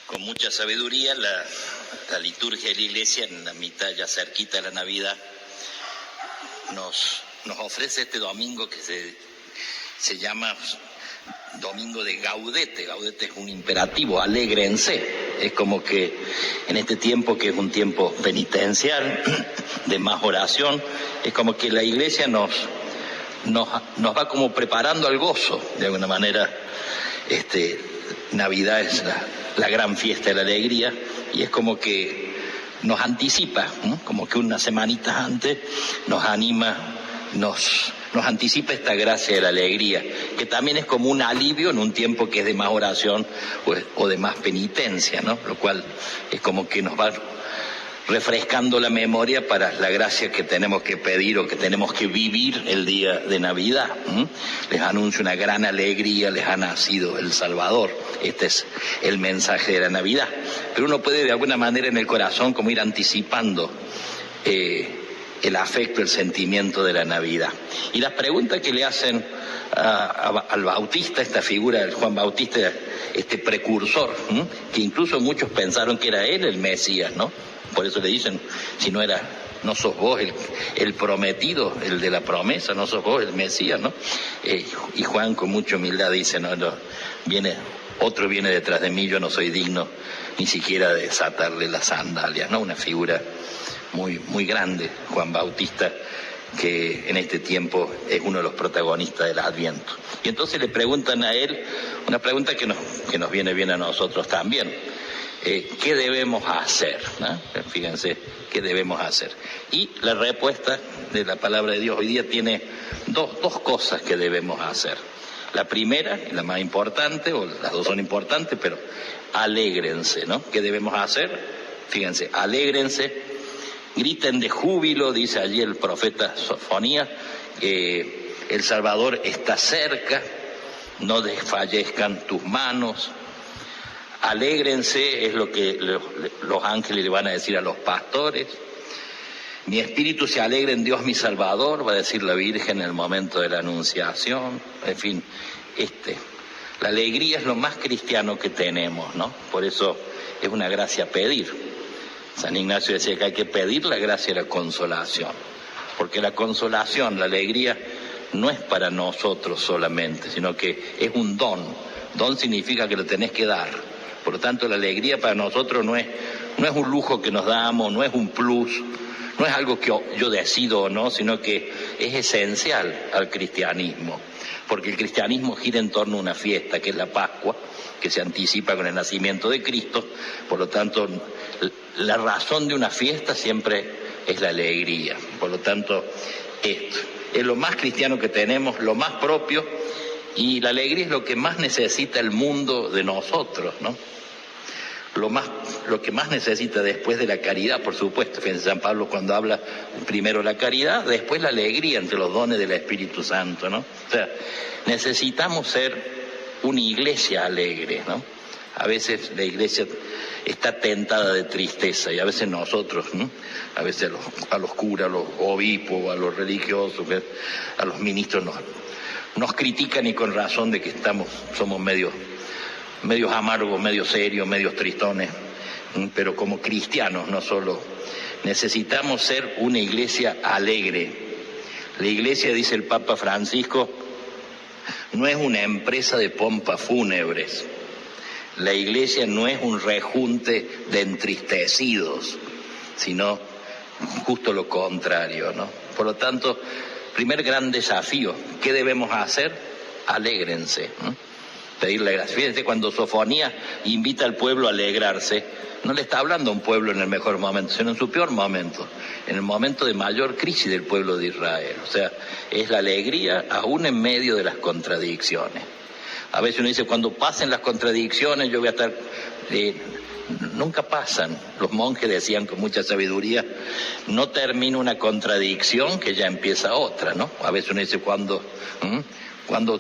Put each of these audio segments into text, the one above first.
con mucha sabiduría la liturgia de la Iglesia, en la mitad ya cerquita de la Navidad, nos ofrece este domingo que se llama Domingo de Gaudete. Gaudete es un imperativo, alégrense. Es como que en este tiempo, que es un tiempo penitencial, de más oración, es como que la Iglesia nos va como preparando al gozo, de alguna manera. Navidad es la gran fiesta de la alegría, y es como que nos anticipa, ¿no? Como que unas semanitas antes nos anima, nos anticipa esta gracia de la alegría, que también es como un alivio en un tiempo que es de más oración o de más penitencia, ¿no? Lo cual es como que nos va refrescando la memoria para la gracia que tenemos que pedir o que tenemos que vivir el día de Navidad. Les anuncio una gran alegría, les ha nacido el Salvador. Este es el mensaje de la Navidad. Pero uno puede de alguna manera en el corazón como ir anticipando el afecto, el sentimiento de la Navidad. Y las preguntas que le hacen al Bautista, esta figura del Juan Bautista, este precursor, que incluso muchos pensaron que era él el Mesías, ¿no? Por eso le dicen, si no sos vos el prometido, el de la promesa, no sos vos el Mesías, ¿no? Y Juan con mucha humildad dice, otro viene detrás de mí, yo no soy digno ni siquiera de desatarle las sandalias, ¿no? Una figura muy, muy grande, Juan Bautista, que en este tiempo es uno de los protagonistas del Adviento. Y entonces le preguntan a él una pregunta que nos viene bien a nosotros también. ¿Qué debemos hacer? ¿No? Fíjense, ¿qué debemos hacer? Y la respuesta de la palabra de Dios hoy día tiene dos cosas que debemos hacer. La primera, y la más importante, o las dos son importantes, pero alégrense, ¿no? ¿Qué debemos hacer? Fíjense, alégrense, griten de júbilo, dice allí el profeta Sofonías, que el Salvador está cerca, no desfallezcan tus manos. Alégrense es lo que los ángeles le van a decir a los pastores. Mi espíritu se alegra en Dios mi Salvador, va a decir la Virgen en el momento de la Anunciación. En fin, la alegría es lo más cristiano que tenemos, ¿no? Por eso es una gracia pedir. San Ignacio decía que hay que pedir la gracia de la consolación, porque la consolación, la alegría, no es para nosotros solamente, sino que es un don. Don significa que lo tenés que dar. Por lo tanto, la alegría para nosotros no es un lujo que nos damos, no es un plus, no es algo que yo decido o no, sino que es esencial al cristianismo. Porque el cristianismo gira en torno a una fiesta, que es la Pascua, que se anticipa con el nacimiento de Cristo. Por lo tanto, la razón de una fiesta siempre es la alegría. Por lo tanto, esto es lo más cristiano que tenemos, lo más propio, y la alegría es lo que más necesita el mundo de nosotros, ¿no? Lo que más necesita después de la caridad, por supuesto. Fíjense, San Pablo cuando habla primero la caridad, después la alegría entre los dones del Espíritu Santo, ¿no? O sea, necesitamos ser una iglesia alegre, ¿no? A veces la iglesia está tentada de tristeza, y a veces nosotros, ¿no? A veces a los curas, a los obispos, a los religiosos, a los ministros nos critican, y con razón, de que somos medios amargos, medios serios, medios tristones, pero como cristianos no solo. Necesitamos ser una iglesia alegre. La iglesia, dice el Papa Francisco, no es una empresa de pompas fúnebres. La iglesia no es un rejunte de entristecidos, sino justo lo contrario, ¿no? Por lo tanto, primer gran desafío, ¿qué debemos hacer? Alégrense, ¿no? Pedirle gracia. Fíjense, cuando Sofonías invita al pueblo a alegrarse, no le está hablando a un pueblo en el mejor momento, sino en su peor momento, en el momento de mayor crisis del pueblo de Israel. O sea, es la alegría aún en medio de las contradicciones. A veces uno dice, cuando pasen las contradicciones yo voy a estar... Nunca pasan. Los monjes decían con mucha sabiduría, no termina una contradicción que ya empieza otra, ¿no? A veces uno dice, cuando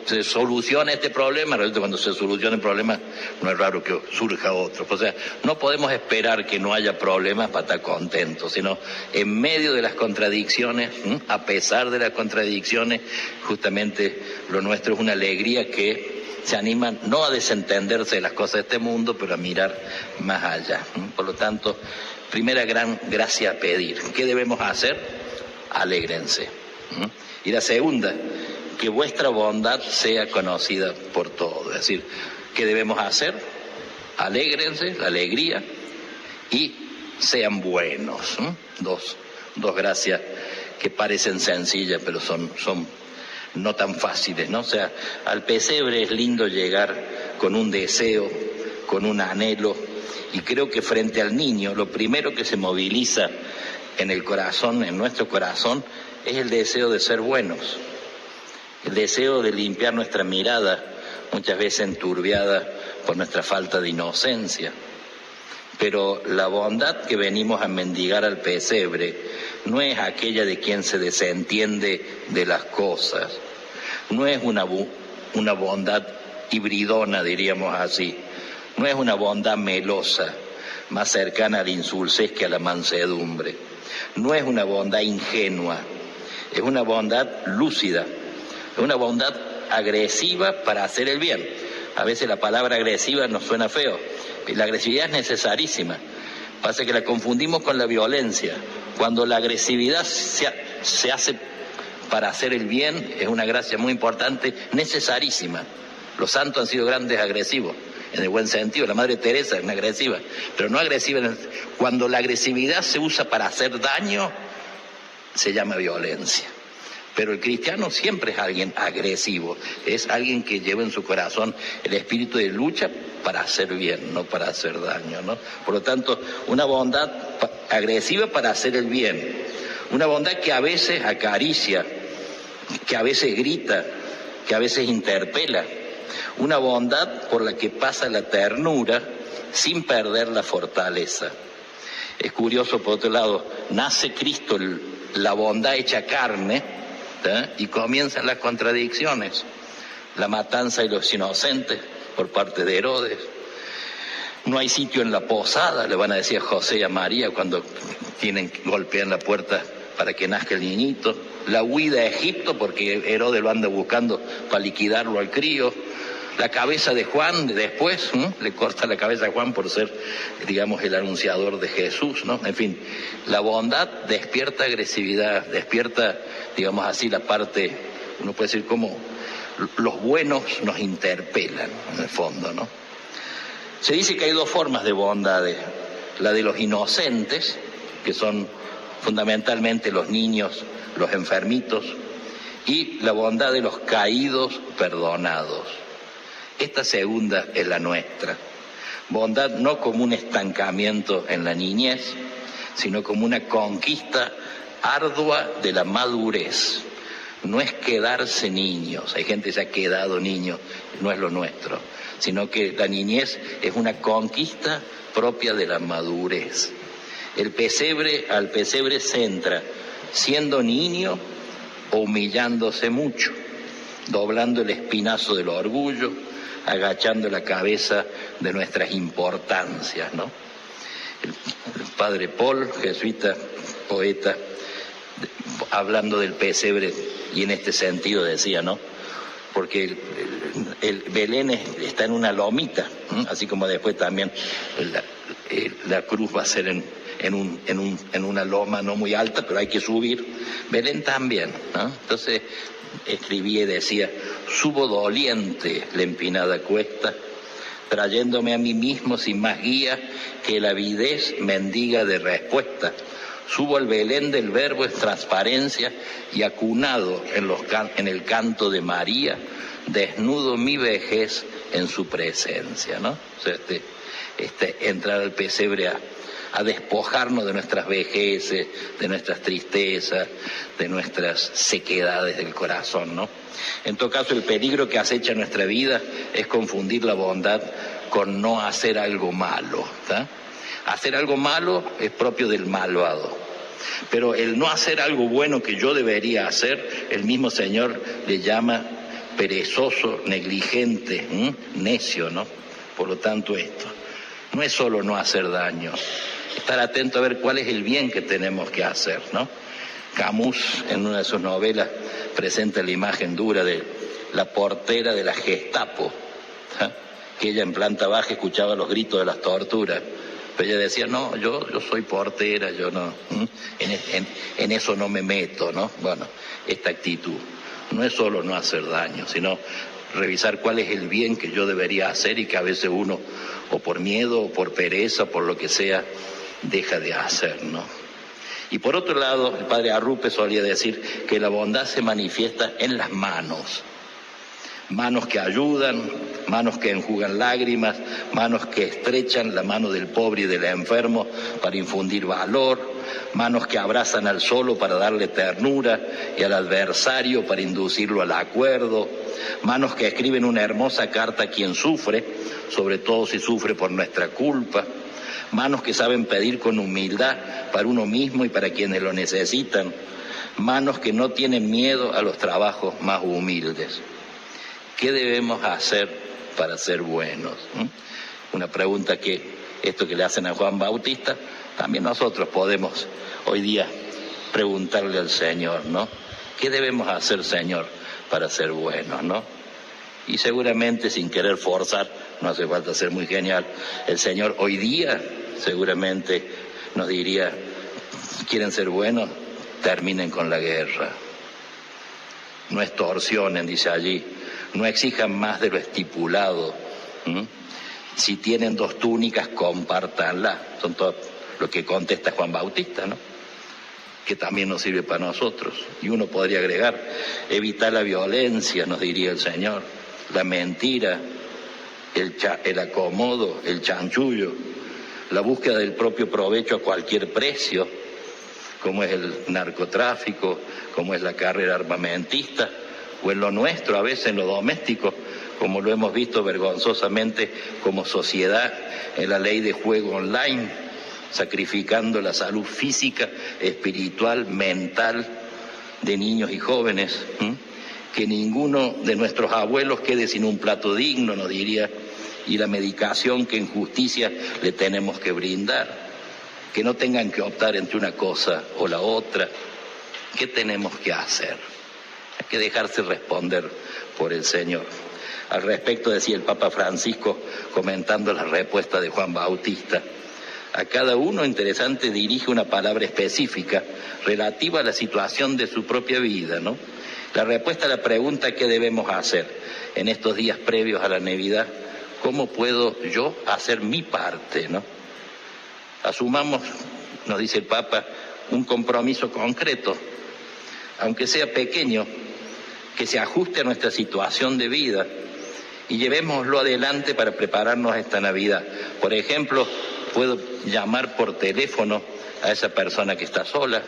se soluciona este problema, realmente cuando se soluciona el problema no es raro que surja otro. O sea, no podemos esperar que no haya problemas para estar contentos, sino en medio de las contradicciones, a pesar de las contradicciones, justamente lo nuestro es una alegría que se animan no a desentenderse de las cosas de este mundo, pero a mirar más allá. Por lo tanto, primera gran gracia a pedir. ¿Qué debemos hacer? Alégrense. Y la segunda, que vuestra bondad sea conocida por todos. Es decir, ¿qué debemos hacer? Alégrense, la alegría, y sean buenos. Dos gracias que parecen sencillas, pero son no tan fáciles, ¿no? O sea, al pesebre es lindo llegar con un deseo, con un anhelo, y creo que frente al niño, lo primero que se moviliza en el corazón, en nuestro corazón, es el deseo de ser buenos, el deseo de limpiar nuestra mirada, muchas veces enturbiada por nuestra falta de inocencia. Pero la bondad que venimos a mendigar al pesebre no es aquella de quien se desentiende de las cosas, no es una bondad hibridona, diríamos así, no es una bondad melosa, más cercana al insulsez que a la mansedumbre, no es una bondad ingenua, es una bondad lúcida, es una bondad agresiva para hacer el bien. A veces la palabra agresiva nos suena feo. La agresividad es necesarísima. Pasa que la confundimos con la violencia. Cuando la agresividad se hace para hacer el bien, es una gracia muy importante, necesarísima. Los santos han sido grandes agresivos, en el buen sentido. La Madre Teresa es una agresiva, pero no agresiva. Cuando la agresividad se usa para hacer daño, se llama violencia. Pero el cristiano siempre es alguien agresivo, es alguien que lleva en su corazón el espíritu de lucha para hacer bien, no para hacer daño, ¿no? Por lo tanto, una bondad agresiva para hacer el bien, una bondad que a veces acaricia, que a veces grita, que a veces interpela, una bondad por la que pasa la ternura sin perder la fortaleza. Es curioso, por otro lado, nace Cristo, la bondad hecha carne, y comienzan las contradicciones, la matanza de los inocentes por parte de Herodes. No hay sitio en la posada, le van a decir a José y a María cuando golpean la puerta para que nazca el niñito. La huida a Egipto porque Herodes lo anda buscando para liquidarlo al crío. La cabeza de Juan, después, le corta la cabeza a Juan por ser, digamos, el anunciador de Jesús, ¿no? En fin, la bondad despierta agresividad, despierta, digamos así, la parte, uno puede decir como los buenos nos interpelan, en el fondo, ¿no? Se dice que hay dos formas de bondades, la de los inocentes, que son fundamentalmente los niños, los enfermitos, y la bondad de los caídos perdonados. Esta segunda es la nuestra. Bondad no como un estancamiento en la niñez, sino como una conquista ardua de la madurez. No es quedarse niños, hay gente que se ha quedado niño, no es lo nuestro, sino que la niñez es una conquista propia de la madurez. Al pesebre se entra siendo niño o humillándose mucho, doblando el espinazo del orgullo, agachando la cabeza de nuestras importancias, ¿no? El padre Paul, jesuita, poeta, hablando del pesebre, y en este sentido decía, ¿no? Porque el Belén está en una lomita, así como después también la cruz va a ser en una loma no muy alta, pero hay que subir. Belén también, ¿no? Entonces escribía y decía: subo doliente la empinada cuesta, trayéndome a mí mismo sin más guía que la avidez mendiga de respuesta. Subo al Belén del verbo es transparencia, y acunado en el canto de María, desnudo mi vejez en su presencia, ¿no? O sea, entrar al pesebre a despojarnos de nuestras vejeces, de nuestras tristezas, de nuestras sequedades del corazón, ¿no? En todo caso, el peligro que acecha nuestra vida es confundir la bondad con no hacer algo malo, ¿tá? Hacer algo malo es propio del malvado, pero el no hacer algo bueno que yo debería hacer, el mismo Señor le llama perezoso, negligente, necio, ¿no? Por lo tanto, esto no es solo no hacer daño, estar atento a ver cuál es el bien que tenemos que hacer, ¿no? Camus, en una de sus novelas, presenta la imagen dura de la portera de la Gestapo, que ella en planta baja escuchaba los gritos de las torturas, pero ella decía, no, yo soy portera, yo no, en eso no me meto, ¿no? Bueno, esta actitud no es solo no hacer daño, sino revisar cuál es el bien que yo debería hacer y que a veces uno, o por miedo, o por pereza, por lo que sea, deja de hacer, ¿no? Y por otro lado, el padre Arrupe solía decir que la bondad se manifiesta en las manos. Manos que ayudan, manos que enjugan lágrimas, manos que estrechan la mano del pobre y del enfermo para infundir valor, manos que abrazan al solo para darle ternura y al adversario para inducirlo al acuerdo, manos que escriben una hermosa carta a quien sufre, sobre todo si sufre por nuestra culpa, manos que saben pedir con humildad para uno mismo y para quienes lo necesitan, manos que no tienen miedo a los trabajos más humildes. ¿Qué debemos hacer para ser buenos? Una pregunta que esto que le hacen a Juan Bautista, también nosotros podemos hoy día preguntarle al Señor, ¿no? ¿Qué debemos hacer, Señor, para ser buenos, ¿no? Y seguramente, sin querer forzar, no hace falta ser muy genial, el Señor hoy día seguramente nos diría, ¿quieren ser buenos? Terminen con la guerra. No extorsionen, dice allí. No exijan más de lo estipulado. Si tienen 2 túnicas, compártanlas. Son todo lo que contesta Juan Bautista, ¿no? Que también nos sirve para nosotros. Y uno podría agregar, evitar la violencia, nos diría el Señor, la mentira, el acomodo, el chanchullo, la búsqueda del propio provecho a cualquier precio, como es el narcotráfico, como es la carrera armamentista, o en lo nuestro, a veces en lo doméstico, como lo hemos visto vergonzosamente como sociedad en la ley de juego online, sacrificando la salud física, espiritual, mental de niños y jóvenes. Que ninguno de nuestros abuelos quede sin un plato digno, nos diría, y la medicación que en justicia le tenemos que brindar, que no tengan que optar entre una cosa o la otra. ¿Qué tenemos que hacer? Hay que dejarse responder por el Señor. Al respecto decía el Papa Francisco, comentando la respuesta de Juan Bautista, a cada uno, interesante, dirige una palabra específica relativa a la situación de su propia vida, ¿no? La respuesta a la pregunta ¿qué debemos hacer en estos días previos a la Navidad? ¿Cómo puedo yo hacer mi parte, ¿no? Asumamos, nos dice el Papa, un compromiso concreto, aunque sea pequeño, que se ajuste a nuestra situación de vida y llevémoslo adelante para prepararnos a esta Navidad. Por ejemplo, puedo llamar por teléfono a esa persona que está sola,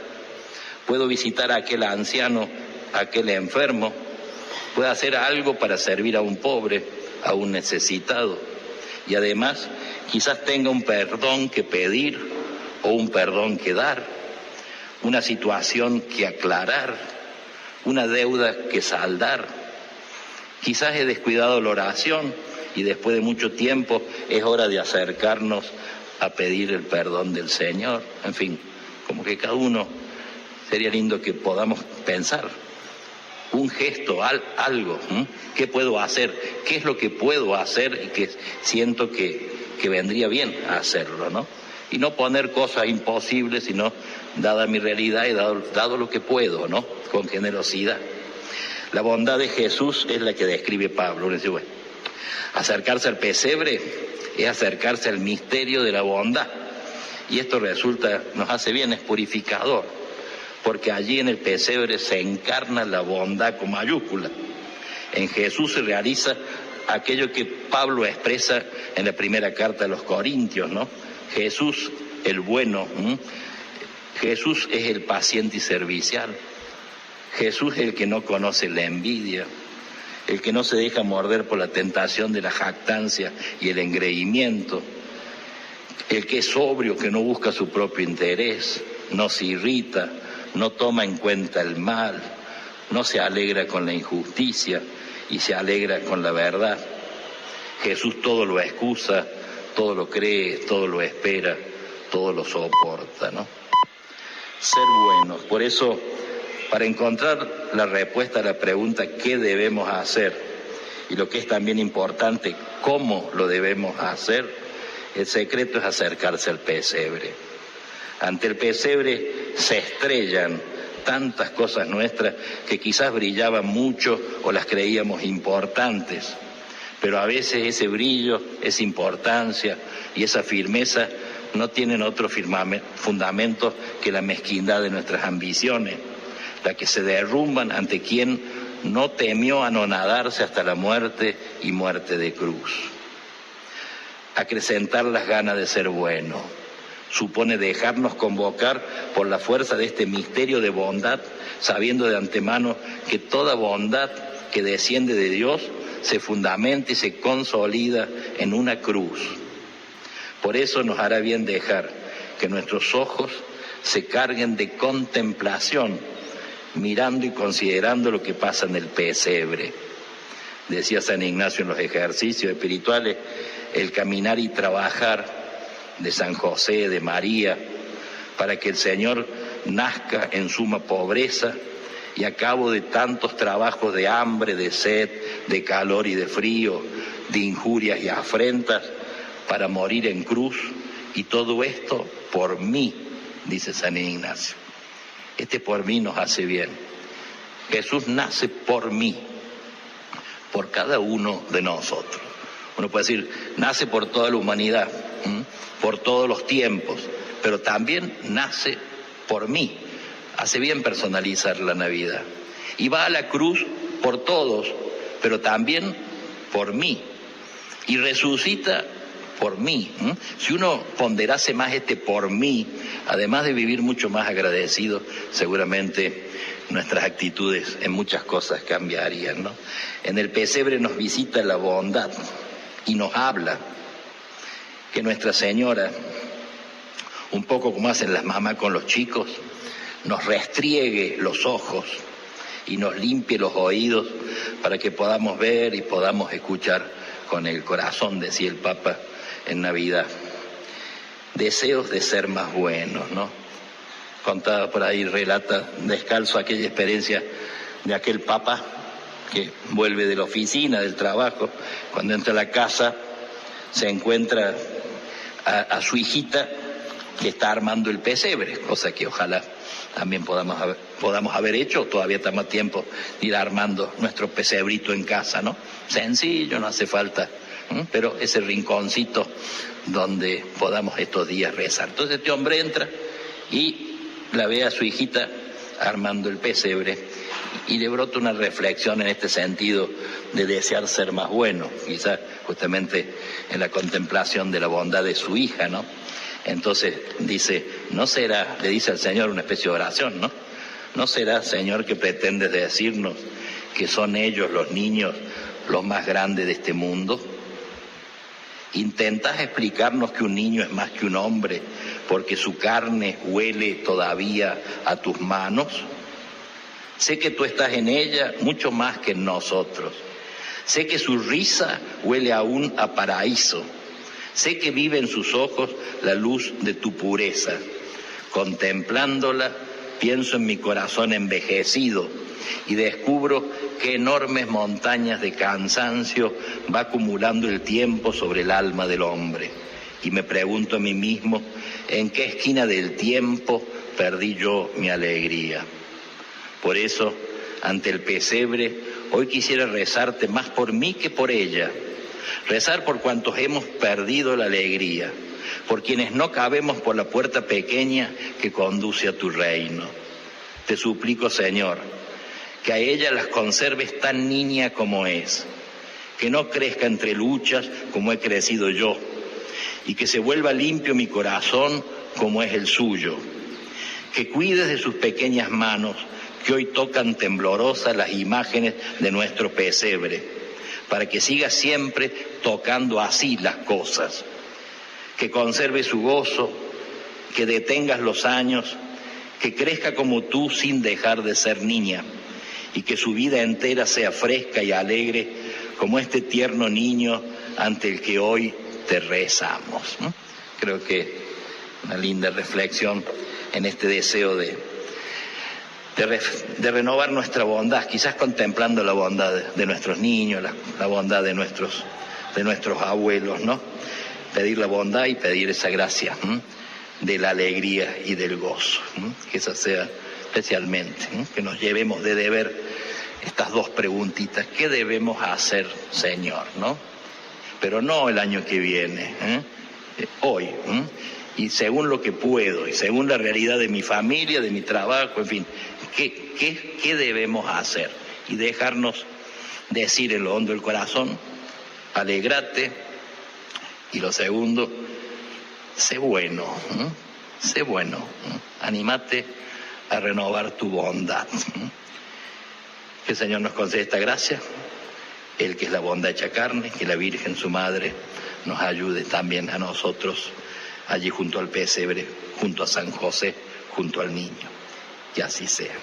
puedo visitar a aquel anciano, a aquel enfermo, puedo hacer algo para servir a un pobre, a un necesitado, y además quizás tenga un perdón que pedir o un perdón que dar, una situación que aclarar, una deuda que saldar. Quizás he descuidado la oración y después de mucho tiempo es hora de acercarnos a pedir el perdón del Señor. En fin, como que cada uno, sería lindo que podamos pensar un gesto, algo, ¿qué puedo hacer? ¿Qué es lo que puedo hacer y que siento que vendría bien hacerlo, ¿no? Y no poner cosas imposibles, sino dada mi realidad y dado lo que puedo, ¿no? Con generosidad. La bondad de Jesús es la que describe Pablo. Dice, bueno, acercarse al pesebre es acercarse al misterio de la bondad. Y esto nos hace bien, es purificador, porque allí en el pesebre se encarna la bondad con mayúscula. En Jesús se realiza aquello que Pablo expresa en la primera carta de los Corintios, ¿no? Jesús, el bueno, Jesús es el paciente y servicial. Jesús es el que no conoce la envidia, el que no se deja morder por la tentación de la jactancia y el engreimiento, el que es sobrio, que no busca su propio interés, no se irrita, no toma en cuenta el mal, no se alegra con la injusticia y se alegra con la verdad. Jesús todo lo excusa, todo lo cree, todo lo espera, todo lo soporta, ¿no? Ser buenos. Por eso, para encontrar la respuesta a la pregunta ¿qué debemos hacer? y lo que es también importante, cómo lo debemos hacer, el secreto es acercarse al pesebre. Ante el pesebre se estrellan tantas cosas nuestras que quizás brillaban mucho o las creíamos importantes, pero a veces ese brillo, esa importancia y esa firmeza no tienen otro fundamento que la mezquindad de nuestras ambiciones, la que se derrumban ante quien no temió anonadarse hasta la muerte y muerte de cruz. Acrecentar las ganas de ser bueno supone dejarnos convocar por la fuerza de este misterio de bondad, sabiendo de antemano que toda bondad que desciende de Dios se fundamenta y se consolida en una cruz. Por eso nos hará bien dejar que nuestros ojos se carguen de contemplación, mirando y considerando lo que pasa en el pesebre. Decía San Ignacio en los ejercicios espirituales, el caminar y trabajar de San José, de María, para que el Señor nazca en suma pobreza y a cabo de tantos trabajos de hambre, de sed, de calor y de frío, de injurias y afrentas, para morir en cruz, y todo esto por mí, dice San Ignacio. Este por mí nos hace bien. Jesús nace por mí, por cada uno de nosotros. Uno puede decir, nace por toda la humanidad, por todos los tiempos, pero también nace por mí. Hace bien personalizar la Navidad. Y va a la cruz por todos, pero también por mí. Y resucita por mí. Si uno ponderase más este por mí, además de vivir mucho más agradecido, seguramente nuestras actitudes en muchas cosas cambiarían, ¿no? En el pesebre nos visita la bondad y nos habla. Que Nuestra Señora, un poco como hacen las mamás con los chicos, nos restriegue los ojos y nos limpie los oídos para que podamos ver y podamos escuchar con el corazón, decía el Papa en Navidad. Deseos de ser más buenos, ¿no? Contaba por ahí, relata Descalzo aquella experiencia de aquel Papa que vuelve de la oficina, del trabajo, cuando entra a la casa se encuentra a su hijita que está armando el pesebre, cosa que ojalá también podamos haber hecho. Todavía estamos a tiempo de ir armando nuestro pesebrito en casa, ¿no? Sencillo, no hace falta, pero ese rinconcito donde podamos estos días rezar. Entonces este hombre entra y la ve a su hijita armando el pesebre y le brota una reflexión en este sentido de desear ser más bueno, quizás justamente en la contemplación de la bondad de su hija, ¿no? Entonces dice, no será, le dice al Señor una especie de oración, ¿no? No será, Señor, que pretendes decirnos que son ellos, los niños, los más grandes de este mundo. ¿Intentás explicarnos que un niño es más que un hombre porque su carne huele todavía a tus manos? Sé que tú estás en ella mucho más que en nosotros. Sé que su risa huele aún a paraíso. Sé que vive en sus ojos la luz de tu pureza. Contemplándola, pienso en mi corazón envejecido y descubro qué enormes montañas de cansancio va acumulando el tiempo sobre el alma del hombre. Y me pregunto a mí mismo, ¿en qué esquina del tiempo perdí yo mi alegría? Por eso, ante el pesebre, hoy quisiera rezarte más por mí que por ella. Rezar por cuantos hemos perdido la alegría, por quienes no cabemos por la puerta pequeña que conduce a tu reino. Te suplico, Señor, que a ella las conserves tan niña como es, que no crezca entre luchas como he crecido yo, y que se vuelva limpio mi corazón como es el suyo. Que cuides de sus pequeñas manos, que hoy tocan temblorosas las imágenes de nuestro pesebre, para que siga siempre tocando así las cosas. Que conserve su gozo, que detengas los años, que crezca como tú sin dejar de ser niña, y que su vida entera sea fresca y alegre como este tierno niño ante el que hoy te rezamos. Creo que una linda reflexión en este deseo de de renovar nuestra bondad, quizás contemplando la bondad de nuestros niños, la bondad de nuestros abuelos, ¿no? Pedir la bondad y pedir esa gracia de la alegría y del gozo, que esa sea especialmente, que nos llevemos de deber estas dos preguntitas: ¿qué debemos hacer, Señor? ¿No? Pero no el año que viene, hoy, y según lo que puedo, y según la realidad de mi familia, de mi trabajo, en fin, ¿qué debemos hacer? Y dejarnos decir en lo hondo del corazón: alegrate. Y lo segundo, sé bueno, anímate a renovar tu bondad. Que el Señor nos conceda esta gracia, Él que es la bondad hecha carne, que la Virgen, su Madre, nos ayude también a nosotros, allí junto al pesebre, junto a San José, junto al niño. Que así sea.